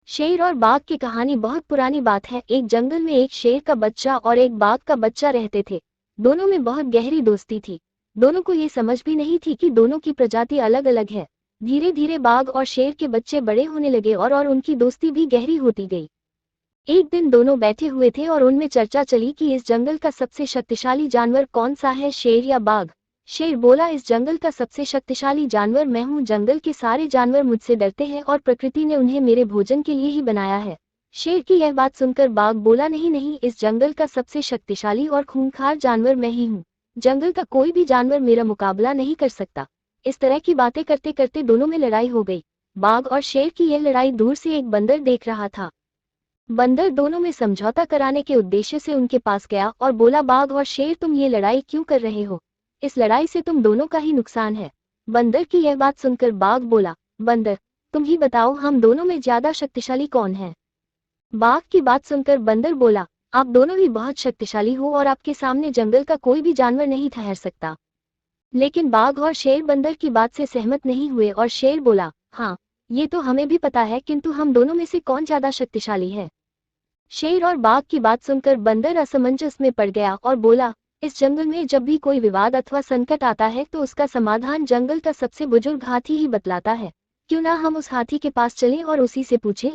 शेर और बाघ की कहानी बहुत पुरानी बात है। एक जंगल में एक शेर का बच्चा और एक बाघ का बच्चा रहते थे। दोनों में बहुत गहरी दोस्ती थी। दोनों को ये समझ भी नहीं थी कि दोनों की प्रजाति अलग अलग है। धीरे धीरे बाघ और शेर के बच्चे बड़े होने लगे और उनकी दोस्ती भी गहरी होती गई। एक दिन दोनों बैठे हुए थे और उनमें चर्चा चली कि इस जंगल का सबसे शक्तिशाली जानवर कौन सा है, शेर या बाघ। शेर बोला, इस जंगल का सबसे शक्तिशाली जानवर मैं हूँ। जंगल के सारे जानवर मुझसे डरते हैं और प्रकृति ने उन्हें मेरे भोजन के लिए ही बनाया है। शेर की यह बात सुनकर बाघ बोला, नहीं नहीं, इस जंगल का सबसे शक्तिशाली और खूंखार जानवर मैं ही हूँ। जंगल का कोई भी जानवर मेरा मुकाबला नहीं कर सकता। इस तरह की बातें करते करते दोनों में लड़ाई हो गई। बाघ और शेर की यह लड़ाई दूर से एक बंदर देख रहा था। बंदर दोनों में समझौता कराने के उद्देश्य से उनके पास गया और बोला, बाघ और शेर, तुम ये लड़ाई क्यों कर रहे हो? इस लड़ाई से तुम दोनों का ही नुकसान है। बंदर की यह बात सुनकर बाघ बोला, बंदर, तुम ही बताओ, हम दोनों में ज्यादा शक्तिशाली कौन है? बाघ की बात सुनकर बंदर बोला, आप दोनों ही बहुत शक्तिशाली हो और आपके सामने जंगल का कोई भी जानवर नहीं ठहर सकता। लेकिन बाघ और शेर बंदर की बात से सहमत नहीं हुए और शेर बोला, हाँ, ये तो हमें भी पता है, किंतु हम दोनों में से कौन ज्यादा शक्तिशाली है? शेर और बाघ की बात सुनकर बंदर असमंजस में पड़ गया और बोला, इस जंगल में जब भी कोई विवाद अथवा संकट आता है तो उसका समाधान जंगल का सबसे बुजुर्ग हाथी ही बतलाता है। क्यों ना हम उस हाथी के पास चलें और उसी से पूछें?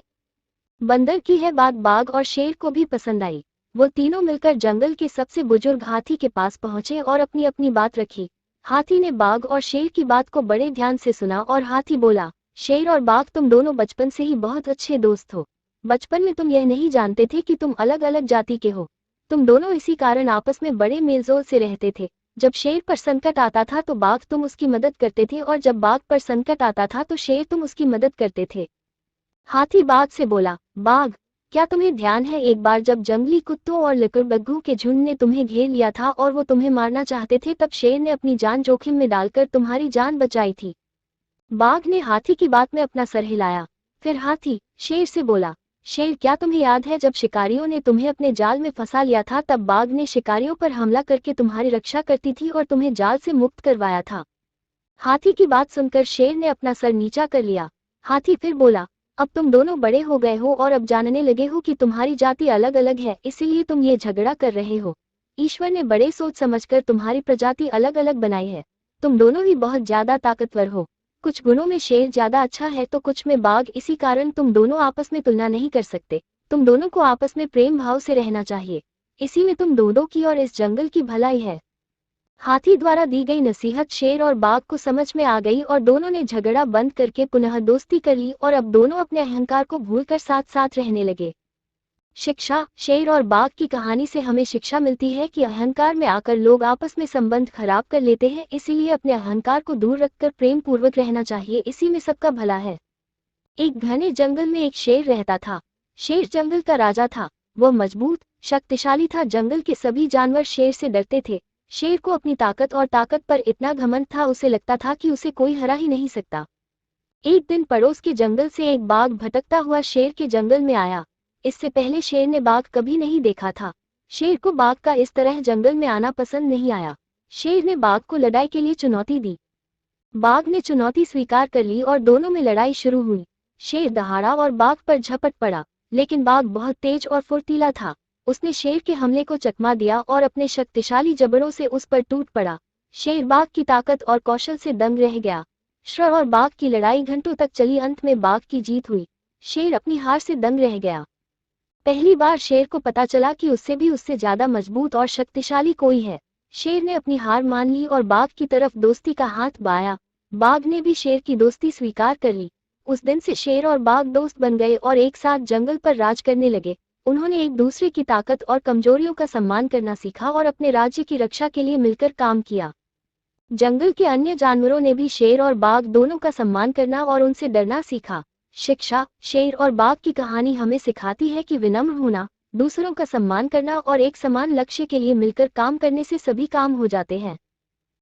बंदर की यह बात बाघ और शेर को भी पसंद आई। वो तीनों मिलकर जंगल के सबसे बुजुर्ग हाथी के पास पहुंचे और अपनी अपनी बात रखी। हाथी ने बाघ और शेर की बात को बड़े ध्यान से सुना और हाथी बोला, शेर और बाघ, तुम दोनों बचपन से ही बहुत अच्छे दोस्त हो। बचपन में तुम यह नहीं जानते थे कि तुम अलग अलग जाति के हो। तुम दोनों इसी कारण आपस में बड़े मेलजोल से रहते थे। जब शेर पर संकट आता था तो बाघ तुम उसकी मदद करते थे और जब बाघ पर संकट आता था तो शेर तुम उसकी मदद करते थे। हाथी बाघ से बोला, बाघ, क्या तुम्हें ध्यान है एक बार जब जंगली कुत्तों और लकड़बग्घों के झुंड ने तुम्हें घेर लिया था और वो तुम्हें मारना चाहते थे, तब शेर ने अपनी जान जोखिम में डालकर तुम्हारी जान बचाई थी। बाघ ने हाथी की बात में अपना सर हिलाया। फिर हाथी शेर से बोला, शेर, क्या तुम्हें याद है जब शिकारियों ने तुम्हें अपने जाल में फंसा लिया था, तब बाघ ने शिकारियों पर हमला करके तुम्हारी रक्षा करती थी और तुम्हें जाल से मुक्त करवाया था? हाथी की बात सुनकर शेर ने अपना सर नीचा कर लिया। हाथी फिर बोला, अब तुम दोनों बड़े हो गए हो और अब जानने लगे हो कि तुम्हारी जाति अलग अलग है, इसीलिए तुम ये झगड़ा कर रहे हो। ईश्वर ने बड़े सोच समझकर तुम्हारी प्रजाति अलग अलग बनाई है। तुम दोनों ही बहुत ज्यादा ताकतवर हो। कुछ गुणों में शेर ज्यादा अच्छा है तो कुछ में बाघ, इसी कारण तुम दोनों आपस में तुलना नहीं कर सकते। तुम दोनों को आपस में प्रेम भाव से रहना चाहिए। इसी में तुम दोनों की और इस जंगल की भलाई है। हाथी द्वारा दी गई नसीहत शेर और बाघ को समझ में आ गई और दोनों ने झगड़ा बंद करके पुनः दोस्ती कर ली और अब दोनों अपने अहंकार को भूलकर साथ साथ रहने लगे। शिक्षा। शेर और बाघ की कहानी से हमें शिक्षा मिलती है कि अहंकार में आकर लोग आपस में संबंध खराब कर लेते हैं, इसीलिए अपने अहंकार को दूर रखकर प्रेम पूर्वक रहना चाहिए, इसी में सबका भला है। एक घने जंगल में एक शेर रहता था। शेर जंगल का राजा था। वह मजबूत, शक्तिशाली था। जंगल के सभी जानवर शेर से डरते थे। शेर को अपनी ताकत पर इतना घमंड था, उसे लगता था कि उसे कोई हरा ही नहीं सकता। एक दिन पड़ोस के जंगल से एक बाघ भटकता हुआ शेर के जंगल में आया। इससे पहले शेर ने बाघ कभी नहीं देखा था। शेर को बाघ का इस तरह जंगल में आना पसंद नहीं आया। शेर ने बाघ को लड़ाई के लिए चुनौती दी। बाघ ने चुनौती स्वीकार कर ली और दोनों में लड़ाई शुरू हुई। शेर दहाड़ा और बाघ पर झपट पड़ा, लेकिन बाघ बहुत तेज और फुर्तीला था। उसने शेर के हमले को चकमा दिया और अपने शक्तिशाली जबड़ों से उस पर टूट पड़ा। शेर बाघ की ताकत और कौशल से दंग रह गया। शेर और बाघ की लड़ाई घंटों तक चली। अंत में बाघ की जीत हुई। शेर अपनी हार से दंग रह गया। पहली बार शेर को पता चला कि उससे ज्यादा मजबूत और शक्तिशाली कोई है। शेर ने अपनी हार मान ली और बाघ की तरफ दोस्ती का हाथ बढ़ाया। बाघ ने भी शेर की दोस्ती स्वीकार कर ली। उस दिन से शेर और बाघ दोस्त बन गए और एक साथ जंगल पर राज करने लगे। उन्होंने एक दूसरे की ताकत और कमजोरियों का सम्मान करना सीखा और अपने राज्य की रक्षा के लिए मिलकर काम किया। जंगल के अन्य जानवरों ने भी शेर और बाघ दोनों का सम्मान करना और उनसे डरना सीखा। शिक्षा। शेर और बाघ की कहानी हमें सिखाती है कि विनम्र होना, दूसरों का सम्मान करना और एक समान लक्ष्य के लिए मिलकर काम करने से सभी काम हो जाते हैं।